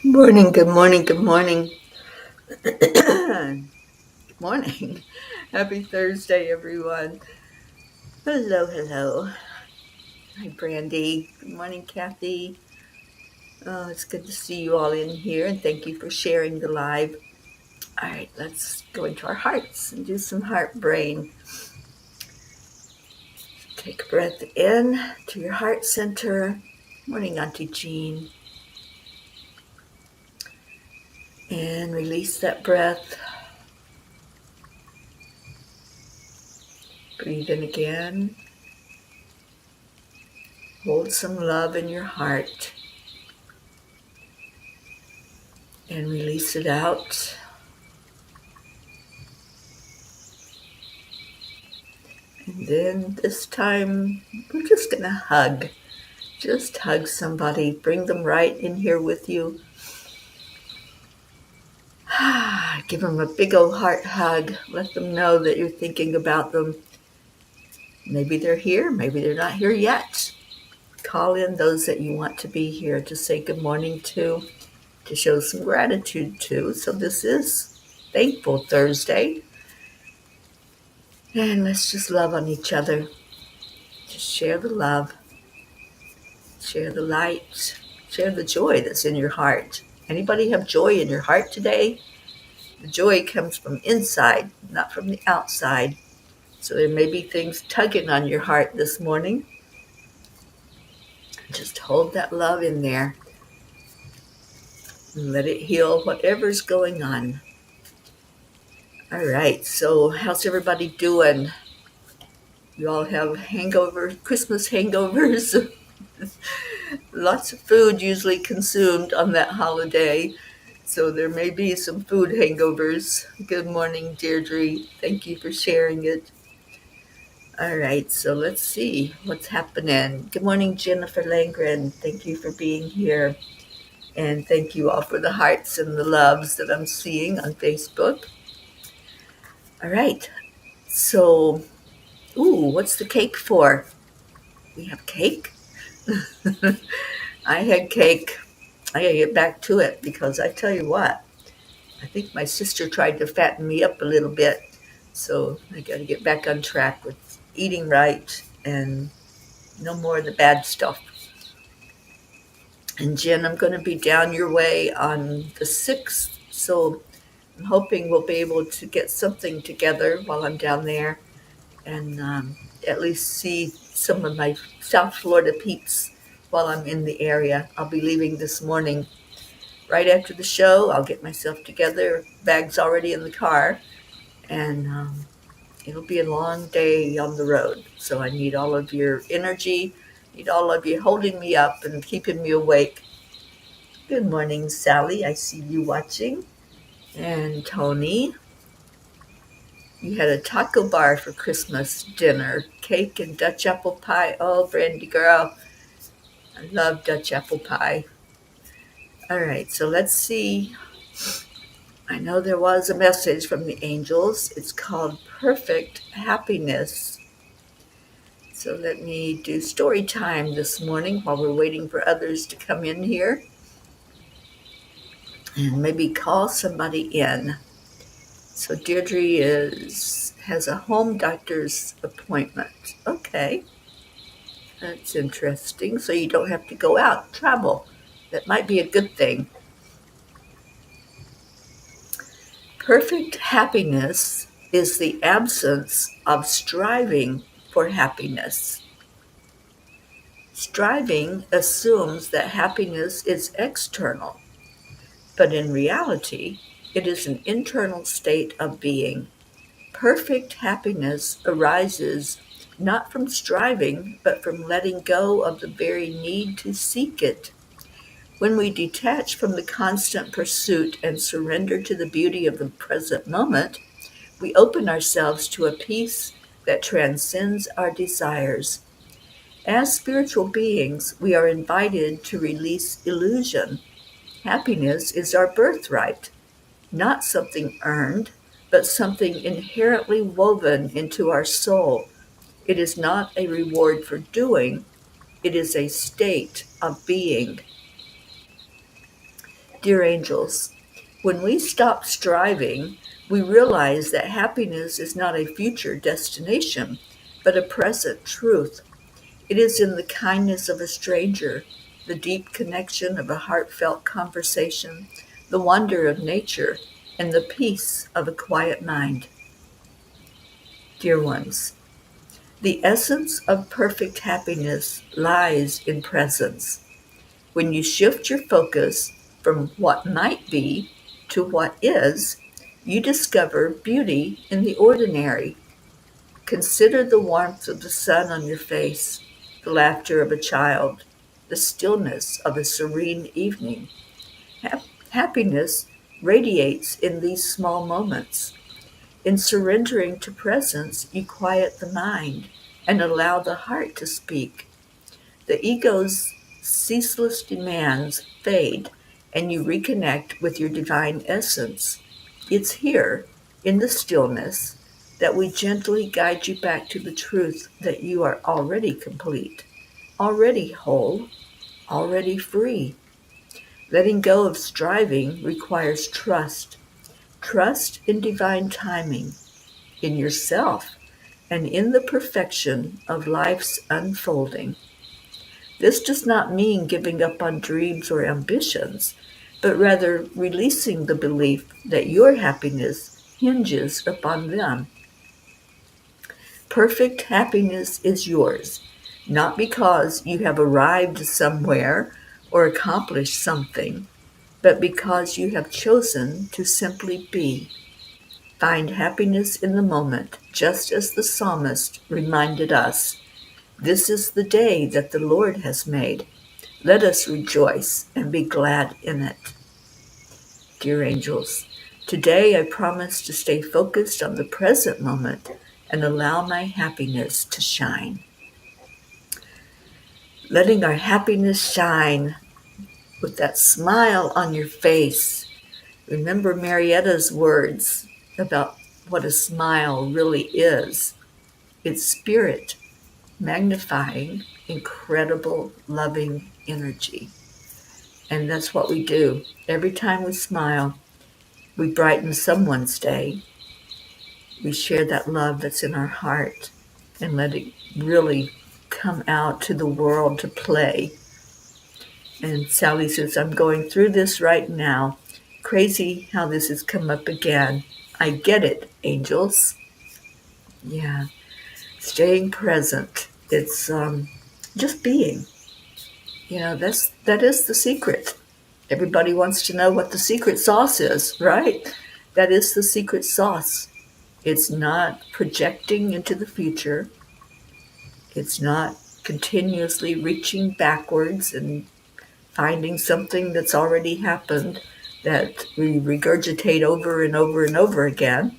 Morning, good morning, good morning. Good morning. Happy Thursday, everyone. Hello, hello. Hi, Brandy. Good morning, Kathy. Oh, it's good to see you all in here, and thank you for sharing the live. All right, let's go into our hearts and do some heart brain. Take a breath in to your heart center. Morning, Auntie Jean. And release that breath. Breathe in again. Hold some love in your heart. And release it out. And then this time, we're just going to hug. Just hug somebody. Bring them right in here with you. Give them a big old heart hug. Let them know that you're thinking about them. Maybe they're here. Maybe they're not here yet. Call in those that you want to be here to say good morning to show some gratitude to. So this is Thankful Thursday. And let's just love on each other. Just share the love. Share the light. Share the joy that's in your heart. Anybody have joy in your heart today? The joy comes from inside, not from the outside. So there may be things tugging on your heart this morning. Just hold that love in there and let it heal whatever's going on. All right, so how's everybody doing? You all have Christmas hangovers? Lots of food usually consumed on that holiday. So there may be some food hangovers. Good morning, Deirdre. Thank you for sharing it. All right, so let's see what's happening. Good morning, Jennifer Langren. Thank you for being here. And thank you all for the hearts and the loves that I'm seeing on Facebook. All right, so, what's the cake for? We have cake? I had cake. I gotta get back to it because I tell you what, I think my sister tried to fatten me up a little bit. So I got to get back on track with eating right and no more of the bad stuff. And Jen, I'm going to be down your way on the 6th. So I'm hoping we'll be able to get something together while I'm down there and at least see some of my South Florida peeps while I'm in the area. I'll be leaving this morning. Right after the show, I'll get myself together. Bag's already in the car. And it'll be a long day on the road. So I need all of your energy, need all of you holding me up and keeping me awake. Good morning, Sally. I see you watching. And Tony, you had a taco bar for Christmas dinner, cake and Dutch apple pie. Oh, Brandy girl, I love Dutch apple pie. All right, so let's see. I know there was a message from the angels. It's called Perfect Happiness. So let me do story time this morning while we're waiting for others to come in here. And maybe call somebody in. So Deirdre has a home doctor's appointment. Okay, that's interesting. So you don't have to go out, travel. That might be a good thing. Perfect happiness is the absence of striving for happiness. Striving assumes that happiness is external, but in reality, it is an internal state of being. Perfect happiness arises not from striving, but from letting go of the very need to seek it. When we detach from the constant pursuit and surrender to the beauty of the present moment, we open ourselves to a peace that transcends our desires. As spiritual beings, we are invited to release illusion. Happiness is our birthright, not something earned, but something inherently woven into our soul. It is not a reward for doing, it is a state of being. Dear angels, when we stop striving, we realize that happiness is not a future destination, but a present truth. It is in the kindness of a stranger, the deep connection of a heartfelt conversation, the wonder of nature, and the peace of a quiet mind. Dear ones, the essence of perfect happiness lies in presence. When you shift your focus from what might be to what is, you discover beauty in the ordinary. Consider the warmth of the sun on your face, the laughter of a child, the stillness of a serene evening. Happiness radiates in these small moments. In surrendering to presence, you quiet the mind and allow the heart to speak. The ego's ceaseless demands fade, and you reconnect with your divine essence. It's here, in the stillness, that we gently guide you back to the truth that you are already complete, already whole, already free. Letting go of striving requires trust. Trust in divine timing, in yourself, and in the perfection of life's unfolding. This does not mean giving up on dreams or ambitions, but rather releasing the belief that your happiness hinges upon them. Perfect happiness is yours, not because you have arrived somewhere or accomplished something, but because you have chosen to simply be. Find happiness in the moment, just as the psalmist reminded us. This is the day that the Lord has made. Let us rejoice and be glad in it. Dear angels, today I promise to stay focused on the present moment and allow my happiness to shine. Letting our happiness shine with that smile on your face. Remember Marietta's words about what a smile really is. It's spirit magnifying incredible loving energy. And that's what we do. Every time we smile, we brighten someone's day. We share that love that's in our heart and let it really come out to the world to play. And Sally says, I'm going through this right now. Crazy how this has come up again. I get it, angels. Yeah, staying present. It's just being. That is the secret. Everybody wants to know what the secret sauce is, right? That is the secret sauce. It's not projecting into the future. It's not continuously reaching backwards and finding something that's already happened that we regurgitate over and over and over again.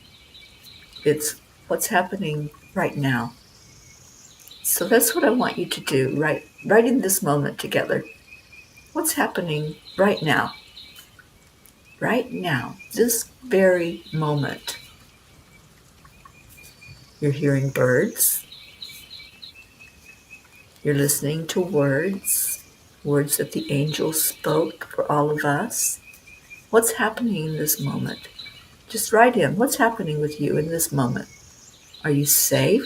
It's what's happening right now. So that's what I want you to do right in this moment together. What's happening right now? Right now, this very moment. You're hearing birds. You're listening to words that the angels spoke for all of us. What's happening in this moment? Just write in. What's happening with you in this moment? Are you safe?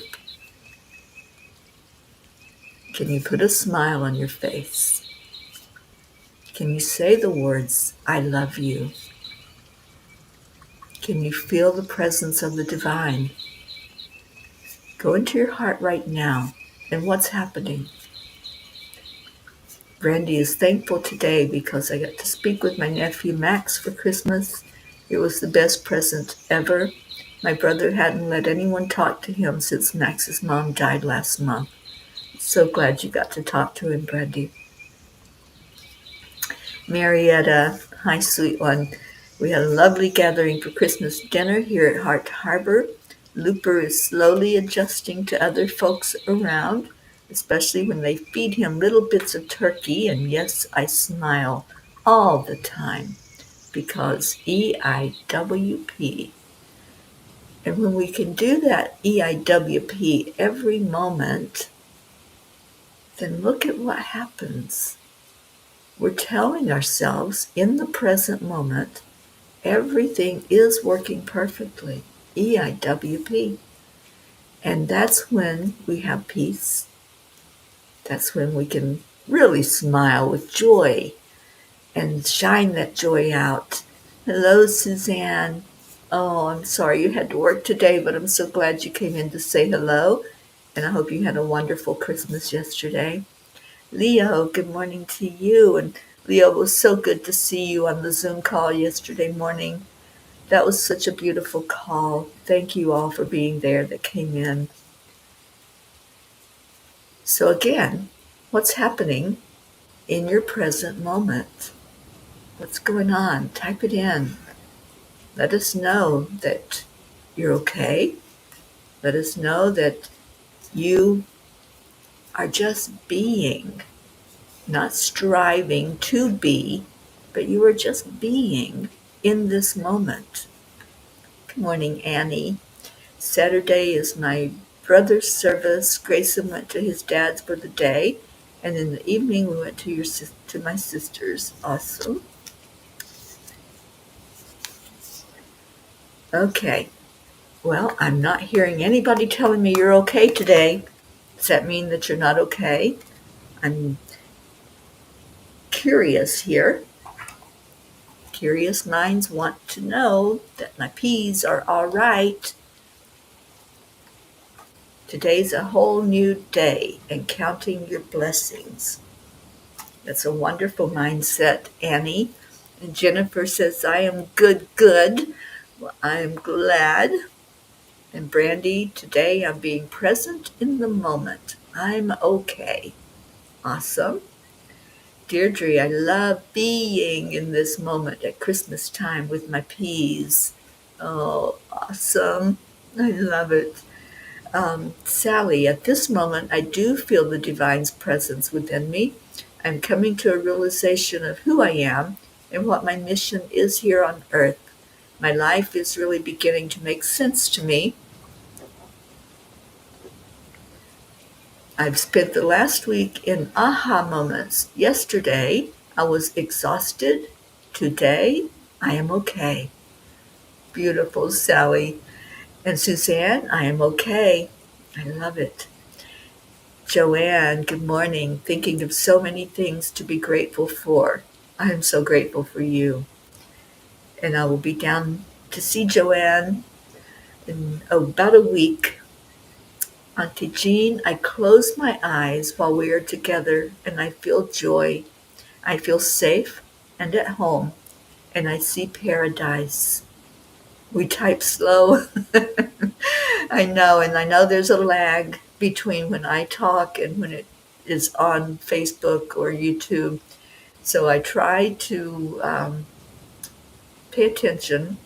Can you put a smile on your face? Can you say the words, I love you? Can you feel the presence of the divine? Go into your heart right now, and what's happening? Brandy is thankful today because I got to speak with my nephew Max for Christmas. It was the best present ever. My brother hadn't let anyone talk to him since Max's mom died last month. So glad you got to talk to him, Brandy. Marietta, hi sweet one. We had a lovely gathering for Christmas dinner here at Hart Harbor. Looper is slowly adjusting to other folks around, especially when they feed him little bits of turkey, and yes, I smile all the time because EIWP. And when we can do that EIWP every moment, then look at what happens. We're telling ourselves in the present moment, everything is working perfectly. EIWP. And that's when we have peace. That's when we can really smile with joy and shine that joy out. Hello, Suzanne. Oh, I'm sorry you had to work today, but I'm so glad you came in to say hello. And I hope you had a wonderful Christmas yesterday. Leo, good morning to you. And Leo, it was so good to see you on the Zoom call yesterday morning. That was such a beautiful call. Thank you all for being there that came in. So, again, what's happening in your present moment? What's going on? Type it in. Let us know that you're okay. Let us know that you are just being, not striving to be, but you are just being in this moment. Good morning, Annie. Saturday is my brother's service. Grayson went to his dad's for the day, and in the evening we went to my sister's. Awesome. Okay. Well, I'm not hearing anybody telling me you're okay today. Does that mean that you're not okay? I'm curious here. Curious minds want to know that my peas are all right. Today's a whole new day and counting your blessings. That's a wonderful mindset, Annie. And Jennifer says, I am good. Well, I am glad. And Brandy, today I'm being present in the moment. I'm okay. Awesome. Deirdre, I love being in this moment at Christmas time with my peas. Oh, awesome. I love it. Sally, at this moment, I do feel the divine's presence within me. I'm coming to a realization of who I am and what my mission is here on earth. My life is really beginning to make sense to me. I've spent the last week in aha moments. Yesterday, I was exhausted. Today, I am okay. Beautiful, Sally. And Suzanne, I am okay. I love it. Joanne, good morning. Thinking of so many things to be grateful for. I am so grateful for you. And I will be down to see Joanne in about a week. Auntie Jean, I close my eyes while we are together and I feel joy. I feel safe and at home, and I see paradise. We type slow. I know, and I know there's a lag between when I talk and when it is on Facebook or YouTube. So I try to pay attention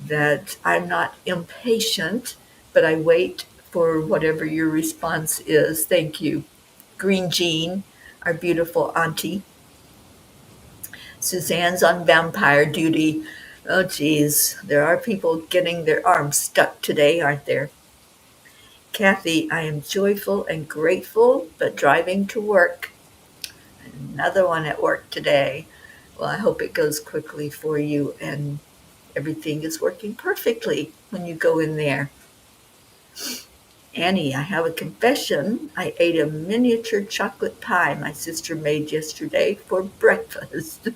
that I'm not impatient, but I wait for whatever your response is. Thank you. Green Jean, our beautiful auntie. Suzanne's on vampire duty. Oh, geez, there are people getting their arms stuck today, aren't there? Kathy, I am joyful and grateful, but driving to work. Another one at work today. Well, I hope it goes quickly for you and everything is working perfectly when you go in there. Annie, I have a confession. I ate a miniature chocolate pie my sister made yesterday for breakfast.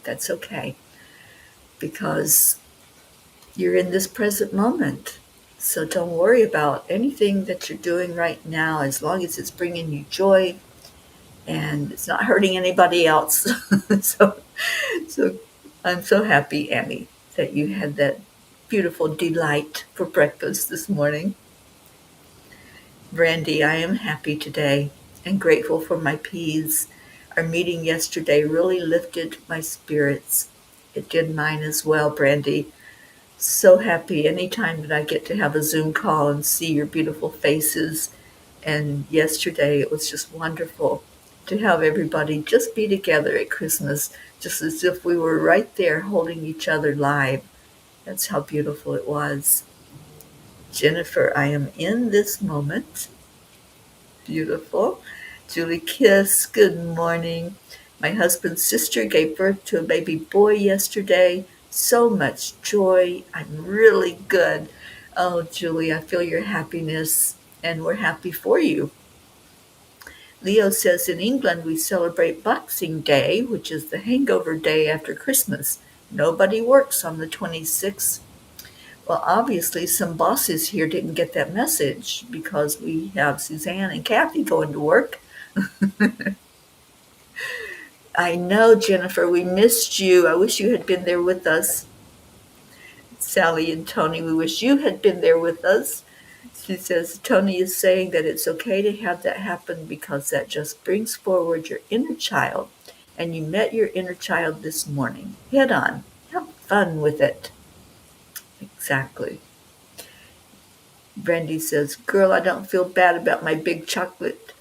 That's okay, because you're in this present moment. So don't worry about anything that you're doing right now as long as it's bringing you joy and it's not hurting anybody else. so, so I'm so happy, Annie, that you had that beautiful delight for breakfast this morning. Brandy, I am happy today and grateful for my peas. Our meeting yesterday really lifted my spirits. It did mine as well, Brandy. So happy anytime that I get to have a Zoom call and see your beautiful faces. And yesterday it was just wonderful to have everybody just be together at Christmas, just as if we were right there holding each other live. That's how beautiful it was. Jennifer, I am in this moment. Beautiful. Julie Kiss, good morning. My husband's sister gave birth to a baby boy yesterday. So much joy. I'm really good. Oh, Julie, I feel your happiness, and we're happy for you. Leo says in England we celebrate Boxing Day, which is the hangover day after Christmas. Nobody works on the 26th. Well, obviously, some bosses here didn't get that message because we have Suzanne and Kathy going to work. I know, Jennifer, we missed you. I wish you had been there with us. Sally and Tony, we wish you had been there with us. She says, Tony is saying that it's okay to have that happen because that just brings forward your inner child. And you met your inner child this morning. Head on. Have fun with it. Exactly. Brandy says, girl, I don't feel bad about my big chocolate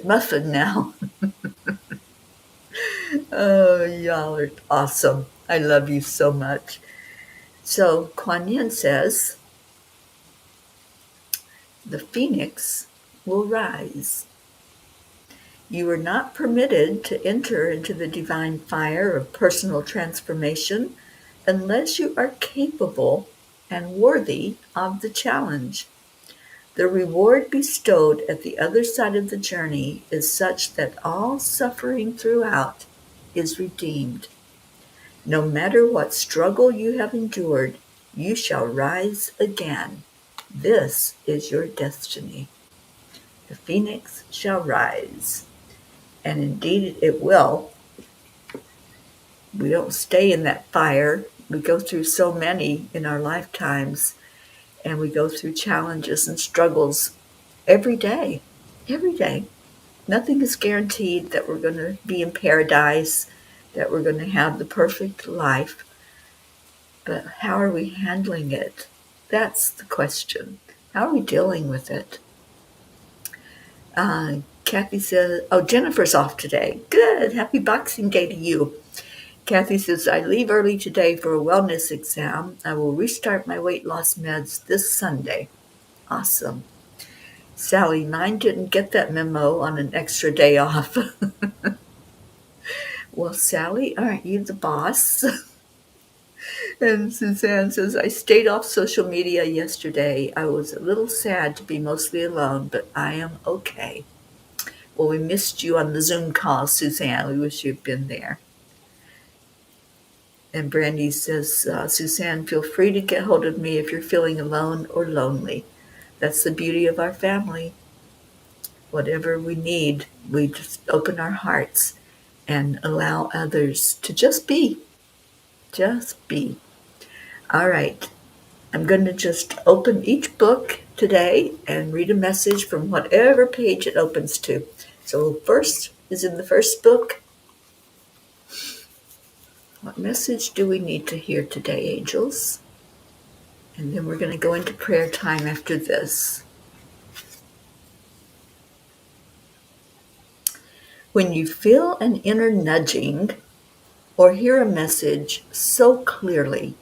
muffin now. Oh, y'all are awesome. I love you so much. So Kuan Yin says, the phoenix will rise. You are not permitted to enter into the divine fire of personal transformation unless you are capable and worthy of the challenge. The reward bestowed at the other side of the journey is such that all suffering throughout is redeemed. No matter what struggle you have endured, you shall rise again. This is your destiny. The phoenix shall rise. And indeed it will. We don't stay in that fire. We go through so many in our lifetimes, and we go through challenges and struggles every day. Every day. Nothing is guaranteed that we're going to be in paradise, that we're going to have the perfect life. But how are we handling it? That's the question. How are we dealing with it? Kathy says, oh, Jennifer's off today. Good. Happy Boxing Day to you. Kathy says, I leave early today for a wellness exam. I will restart my weight loss meds this Sunday. Awesome. Sally, mine didn't get that memo on an extra day off. Well, Sally, aren't you the boss? And Suzanne says, I stayed off social media yesterday. I was a little sad to be mostly alone, but I am okay. Well, we missed you on the Zoom call, Suzanne. We wish you'd been there. And Brandy says, Suzanne, feel free to get hold of me if you're feeling alone or lonely. That's the beauty of our family. Whatever we need, we just open our hearts and allow others to just be. Just be. All right. I'm going to just open each book today and read a message from whatever page it opens to. So first is in the first book. What message do we need to hear today, angels? And then we're going to go into prayer time after this. When you feel an inner nudging or hear a message so clearly,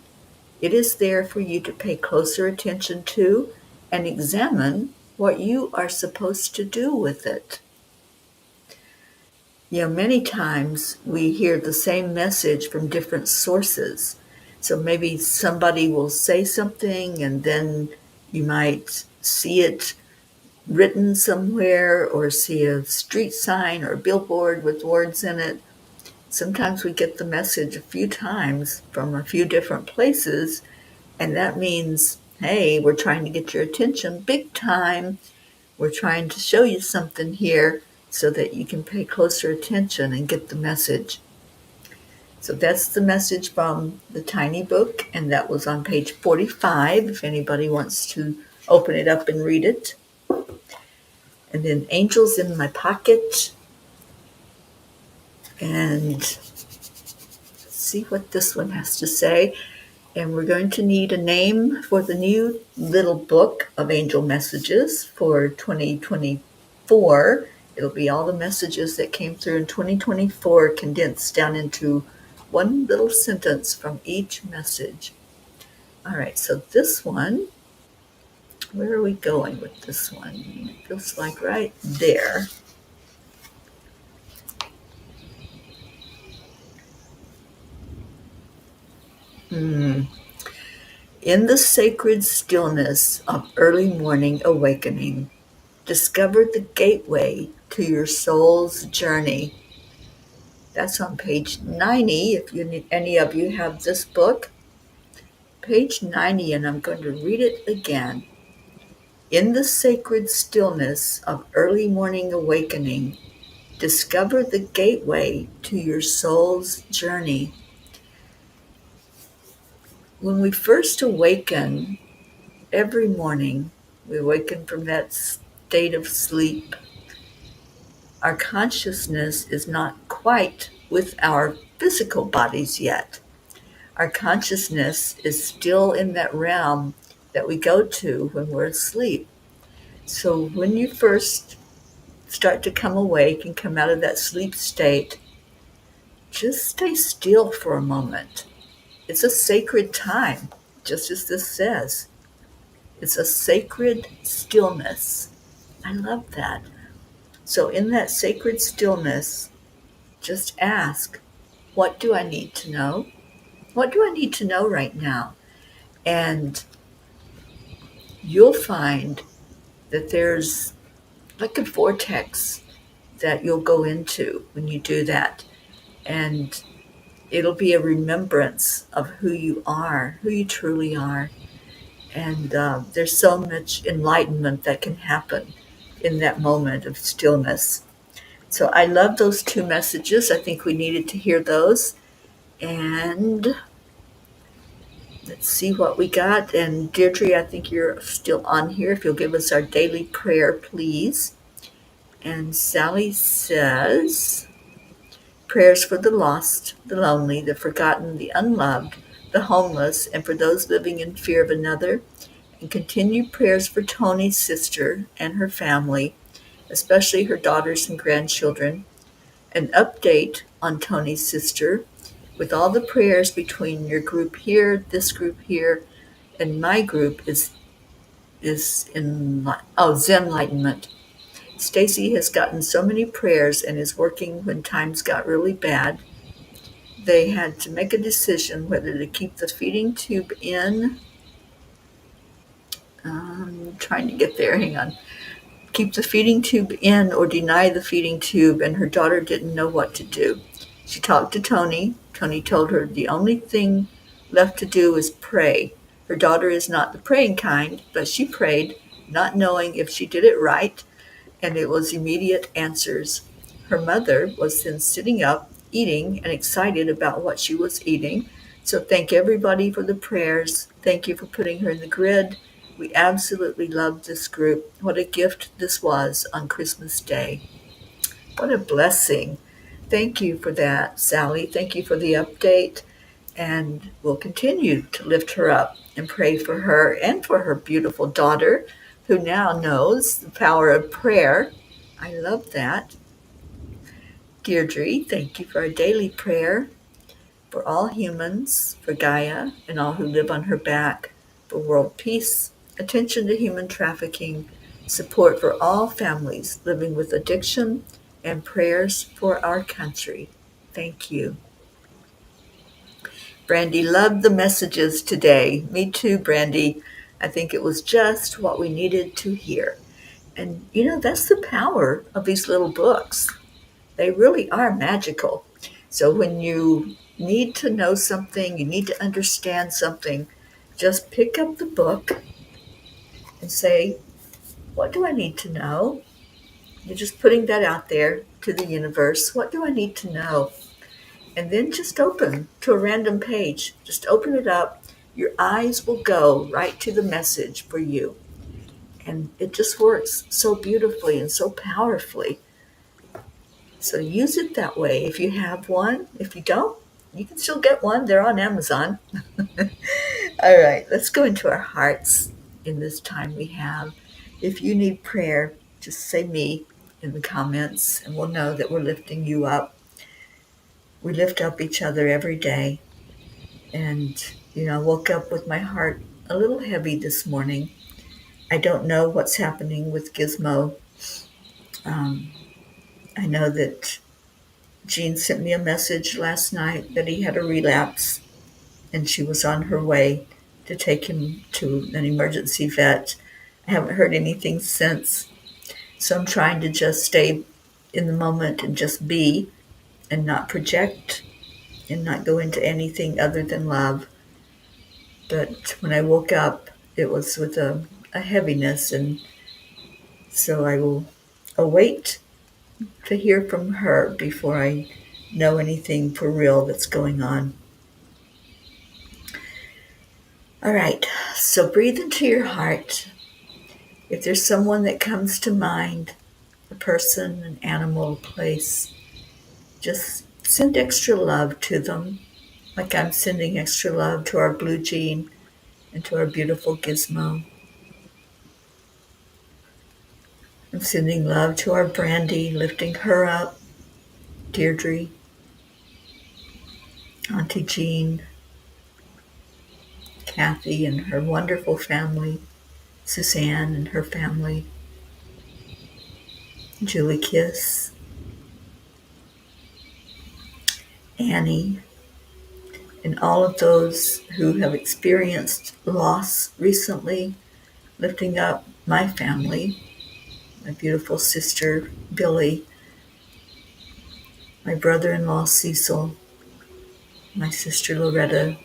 it is there for you to pay closer attention to and examine what you are supposed to do with it. Many times we hear the same message from different sources. So maybe somebody will say something and then you might see it written somewhere or see a street sign or a billboard with words in it. Sometimes we get the message a few times from a few different places, and that means, hey, we're trying to get your attention big time. We're trying to show you something here so that you can pay closer attention and get the message. So that's the message from the tiny book, and that was on page 45 if anybody wants to open it up and read it. And then Angels in My Pocket. And let's see what this one has to say. And we're going to need a name for the new little book of angel messages for 2024. It'll be all the messages that came through in 2024 condensed down into one little sentence from each message. All right, so this one, where are we going with this one? It feels like right there. Hmm. In the sacred stillness of early morning awakening, discover the gateway to your soul's journey. That's on page 90. If any of you have this book, page 90, and I'm going to read it again. In the sacred stillness of early morning awakening, discover the gateway to your soul's journey. When we first awaken every morning, we awaken from that state of sleep. Our consciousness is not quite with our physical bodies yet. Our consciousness is still in that realm that we go to when we're asleep. So when you first start to come awake and come out of that sleep state, just stay still for a moment. It's a sacred time, just as this says. It's a sacred stillness. I love that. So in that sacred stillness, just ask, what do I need to know? What do I need to know right now? And you'll find that there's like a vortex that you'll go into when you do that. And it'll be a remembrance of who you are, who you truly are. And there's so much enlightenment that can happen in that moment of stillness. So I love those two messages. I think we needed to hear those. And let's see what we got. And Deirdre, I think you're still on here. If you'll give us our daily prayer, please. And Sally says, prayers for the lost, the lonely, the forgotten, the unloved, the homeless, and for those living in fear of another. And continued prayers for Tony's sister and her family, especially her daughters and grandchildren. An update on Tony's sister with all the prayers between your group here, this group here, and my group is in Zenlightenment. Stacy has gotten so many prayers and is working when times got really bad. They had to make a decision whether to keep the feeding tube in. Trying to get there, hang on. Keep the feeding tube in or deny the feeding tube, and her daughter didn't know what to do. She talked to Tony. Tony told her the only thing left to do is pray. Her daughter is not the praying kind, but she prayed, not knowing if she did it right, and it was immediate answers. Her mother was then sitting up, eating, and excited about what she was eating. So thank everybody for the prayers. Thank you for putting her in the grid. We absolutely loved this group. What a gift this was on Christmas Day. What a blessing. Thank you for that, Sally. Thank you for the update. And we'll continue to lift her up and pray for her and for her beautiful daughter, who now knows the power of prayer. I love that. Deirdre, thank you for our daily prayer for all humans, for Gaia and all who live on her back, for world peace, attention to human trafficking, support for all families living with addiction, and prayers for our country. Thank you. Brandy loved the messages today. Me too, Brandy. I think it was just what we needed to hear. And that's the power of these little books. They really are magical. So when you need to know something, you need to understand something, just pick up the book and say, what do I need to know? You're just putting that out there to the universe. What do I need to know? And then just open to a random page. Just open it up. Your eyes will go right to the message for you. And it just works so beautifully and so powerfully. So use it that way if you have one. If you don't, you can still get one. They're on Amazon. All right, let's go into our hearts in this time we have. If you need prayer, just say me in the comments and we'll know that we're lifting you up. We lift up each other every day. And, I woke up with my heart a little heavy this morning. I don't know what's happening with Gizmo. I know that Gene sent me a message last night that he had a relapse, and she was on her way to take him to an emergency vet. I haven't heard anything since, so I'm trying to just stay in the moment and just be and not project and not go into anything other than love. But when I woke up, it was with a heaviness, and so I will await to hear from her before I know anything for real that's going on. All right, so breathe into your heart. If there's someone that comes to mind, a person, an animal, a place, just send extra love to them, like I'm sending extra love to our blue jean and to our beautiful gizmo. I'm sending love to our Brandy, lifting her up, Deirdre, Auntie Jean, Kathy and her wonderful family, Suzanne and her family, Julie Kiss, Annie, and all of those who have experienced loss recently, lifting up my family, my beautiful sister Billy, my brother-in-law Cecil, my sister Loretta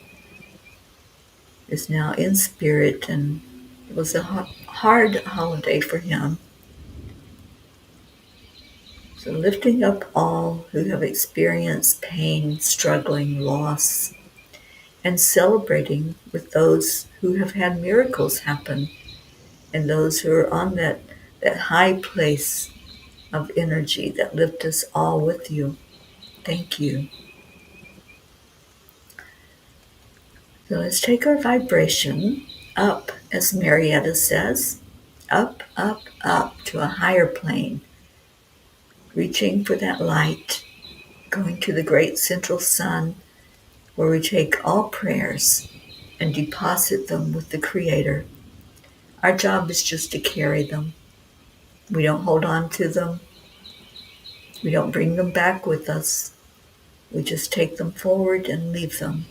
is now in spirit, and it was a hard holiday for him. So lifting up all who have experienced pain, struggling, loss, and celebrating with those who have had miracles happen and those who are on that high place of energy that lift us all with you. Thank you. So let's take our vibration up, as Marietta says, up, up, up to a higher plane, reaching for that light, going to the great central sun, where we take all prayers and deposit them with the Creator. Our job is just to carry them. We don't hold on to them. We don't bring them back with us. We just take them forward and leave them.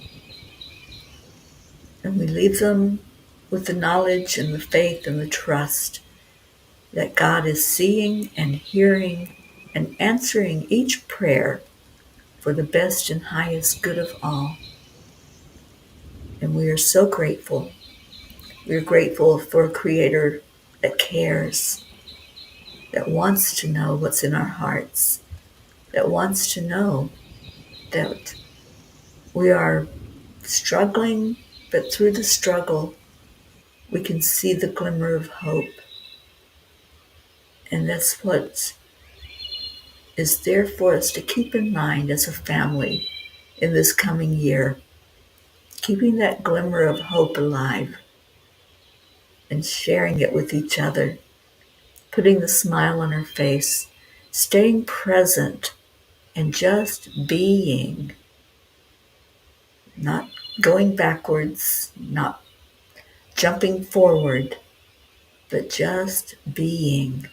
And we leave them with the knowledge and the faith and the trust that God is seeing and hearing and answering each prayer for the best and highest good of all. And we are so grateful. We are grateful for a Creator that cares, that wants to know what's in our hearts, that wants to know that we are struggling, but through the struggle, we can see the glimmer of hope. And that's what is there for us to keep in mind as a family in this coming year, keeping that glimmer of hope alive and sharing it with each other, putting the smile on our face, staying present and just being, not going backwards, not jumping forward, but just being.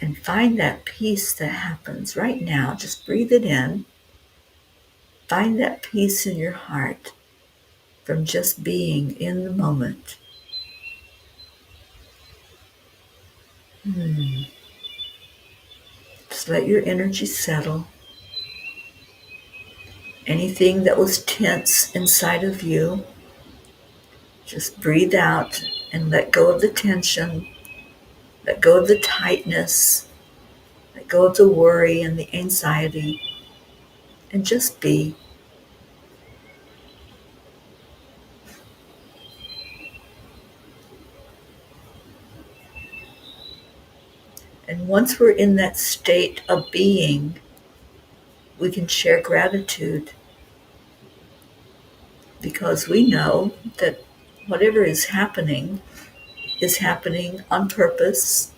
And find that peace that happens right now. Just breathe it in. Find that peace in your heart from just being in the moment. Just let your energy settle. Anything that was tense inside of you, just breathe out and let go of the tension, let go of the tightness, let go of the worry and the anxiety, and just be. And once we're in that state of being, we can share gratitude because we know that whatever is happening on purpose.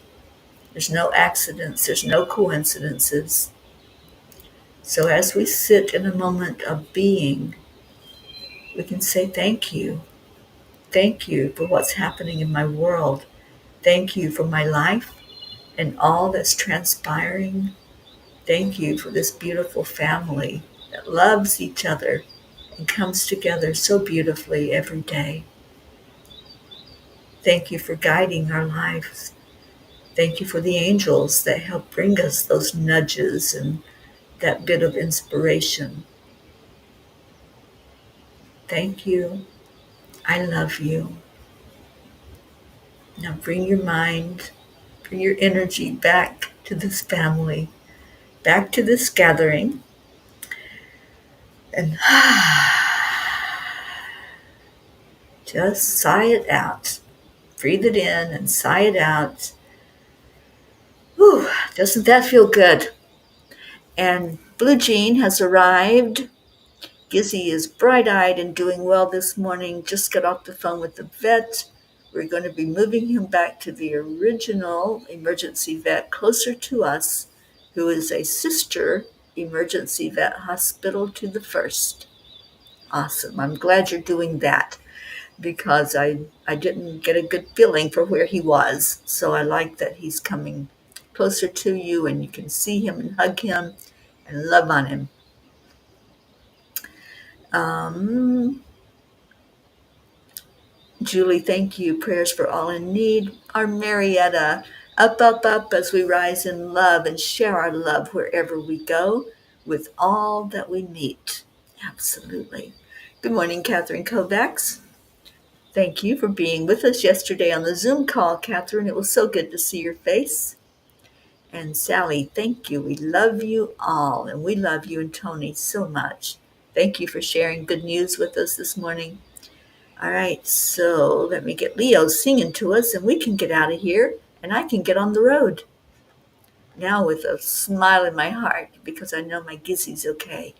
There's no accidents, there's no coincidences. So as we sit in a moment of being, we can say thank you. Thank you for what's happening in my world. Thank you for my life and all that's transpiring. Thank you for this beautiful family that loves each other and comes together so beautifully every day. Thank you for guiding our lives. Thank you for the angels that help bring us those nudges and that bit of inspiration. Thank you. I love you. Now bring your mind, bring your energy back to this family, back to this gathering, and just sigh it out. Breathe it in and sigh it out. Whew, doesn't that feel good? And Blue Jean has arrived. Gizzy is bright-eyed and doing well this morning. Just got off the phone with the vet. We're going to be moving him back to the original emergency vet closer to us, who is a sister emergency vet hospital to the first. Awesome. I'm glad you're doing that because I didn't get a good feeling for where he was. So I like that he's coming closer to you and you can see him and hug him and love on him. Julie, thank you. Prayers for all in need. Our Marietta, up, up, up as we rise in love and share our love wherever we go with all that we meet. Absolutely. Good morning, Catherine Kovacs. Thank you for being with us yesterday on the Zoom call, Catherine. It was so good to see your face. And Sally, thank you. We love you all, and we love you and Tony so much. Thank you for sharing good news with us this morning. All right, so let me get Leo singing to us, and we can get out of here, and I can get on the road. Now with a smile in my heart, because I know my Gizzy's okay.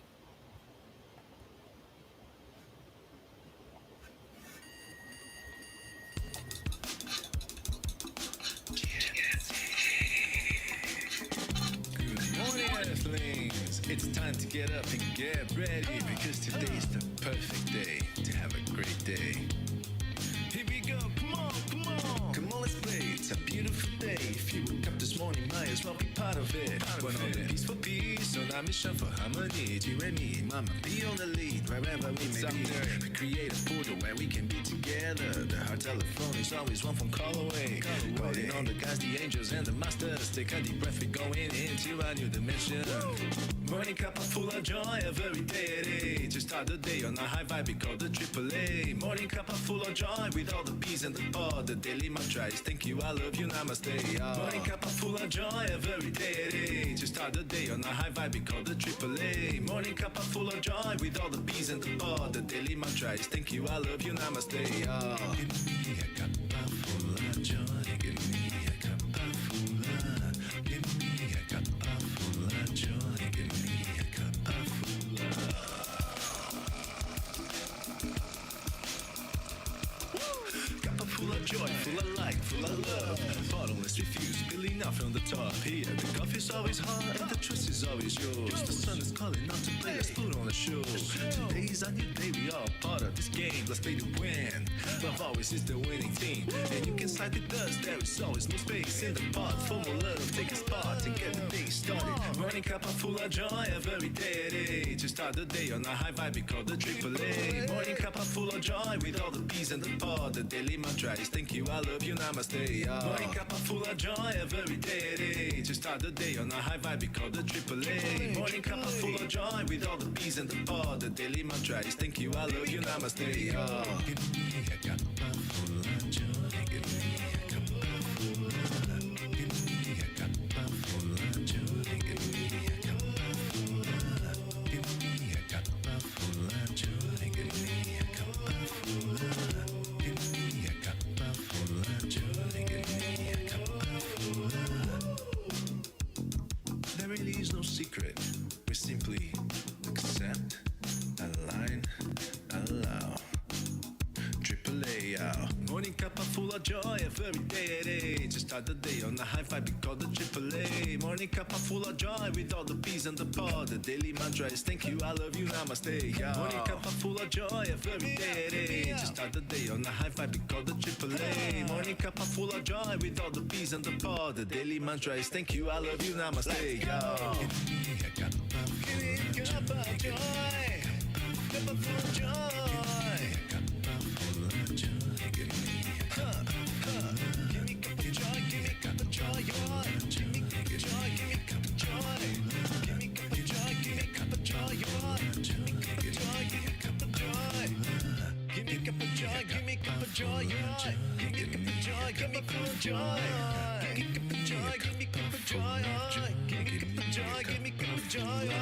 It's time to get up and get ready because today's the perfect day to have a great day. Here we go, come on, come on. Come on, let's play. It's a beautiful day. If you woke up this morning, might as well be part of it. We're on the peace for peace, on our mission for harmony. You and me, mama, be on the lead wherever we may be. We create a portal where we can be together. The heart telephone is always one phone call away. Calling on the guys, the angels, and the masters. Take a deep breath, we're going into a new dimension. Morning cup full of joy every day. To start the day on a high vibe, we call the AAA. Morning cup full of joy with all the peas and the pod. The daily mantra is thank you, I love you, namaste. Morning cup full of joy every day. To start the day on a high vibe, we call the AAA. Morning cup full of joy with all the peas and the pod. The daily mantra is thank you, I love you, namaste. Give me a cup full of joy. Give me a cup full of. Give me a cup full of joy. Give me a cup full of. Cup full of joy, full of light, full of love. Bottomless refuse, spilling out from the top. Here, the coffee's always hot and the trust is always yours. The sun is calling out to play, let's put on a show. Today's a new day, we all part of this game. Let's play to win. Love always is the winning team. And you can side with us, there is always more space in the pot. For more love, take a spot and get the day started. Morning cup full of joy every day. To start the day on a high vibe, we call the AAA. Morning cup full of joy with all the peas and the pod. The daily mantra is thank you, I love you, namaste. Morning cup full of joy every day. To start the day on a high vibe, we call the AAA. Morning cup full of joy with all the peas and the pod. The daily mantra is thank you, I love you, namaste. Give me a cup full of joy. Give me a cup full of. Give me a cup full of joy. Give me a cup full of. Give me a cup full of joy. Give me a cup full of. Give me a cup full of joy. Give me a cup full of. There really is no secret. We simply accept, align, allow. AAA, morning cup full of joy every day. Just start the day on a high vibe, we call the AAA. Morning cup full of joy with all the peas and the pod. The daily mantra is thank you, I love you, namaste. Morning cup full of joy every day. Just start the day on a high vibe, we call the AAA. Morning cup full of joy with all the peas and the pod. The daily mantra is thank you, I love you, namaste. Give me a cup of joy. Cup of joy. Give me joy, give me Cuppa Joy. Give me Cuppa Joy, give me Cuppa Joy. Give me Cuppa Joy, give me Cuppa Joy.